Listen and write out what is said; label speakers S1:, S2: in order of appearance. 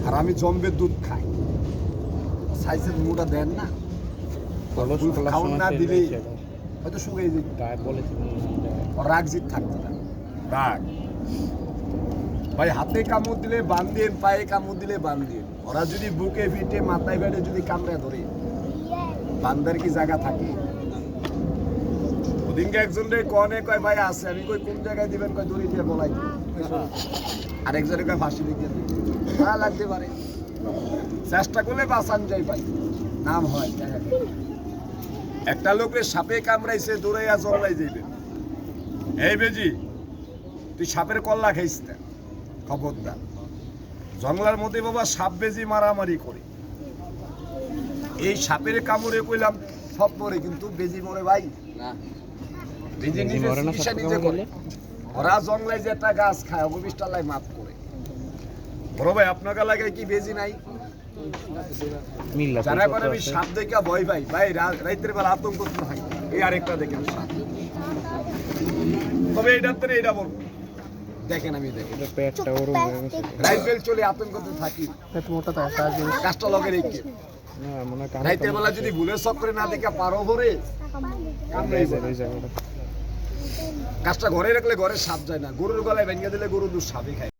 S1: আর আমি জম্বের দুধ খাই, সাইজের মুটা দেন না, খাওয়ান না দিলেই হয়তো শুকিয়ে যেত, রাগ জিত থাকতো না। রাগ ভাই, হাতে কামড় দিলে বান দিন, পায়ে কামড় দিলে বান দিন। ওরা যদি বুকে পিঠে মাথায় বেড়ে যদি কামড়ে ধরে, বান্দার কি জায়গা থাকে? ওদিনকে একজন রে কনে কয় ভাই আছে, আমি কই কোন জায়গায় দিবেন, কয় দড়ি দিয়ে বলাই, আরেকজনের কয় ফাঁসি দিয়ে দিবে, না লাগতে পারে। চেষ্টা করলে বাঁচান যায় ভাই, নাম হয়। একটা লোকের সাপে কামড়াইছে, দৌড়াইয়া জংলাই যাইবে, এই বেজি তুই সাপের কল্লা খাইস না, খবরদার। জঙ্গলার মধ্যে বাবা সাপ বেজি মারামারি করে, এই সাপের কামড়ে কইলাম সব মরে, কিন্তু বেজি মরে ভাই না, বেজি নিজে চিকিৎসা নিজে করে। ওরা জঙ্গলায় যে একটা গাছ খায়, অবিষ্টাল্লায় মাপ করে। বড় ভাই আপনার এলাকায় কি বেজি নাই? যারা করে আমি সাপ দেখে ভয় পাই ভাই, রাতের বেলা আতঙ্ক হয়, এই আরেকটা দেখেন সাপ। তবে এইটার তো এইটা বলবো, দেখেন আমি দেখেন রাইফেল চলে আতঙ্কতে থাকি, কাজটা লগে রেখে রাইতের বেলা যদি ভুলে চক্করে না দেখে পারো ভরে কাজটা ঘরে রাখলে ঘরে সাপ যায় না, গরুর গলায় ভেঙে দিলে গরু দুধ সাপে খায়।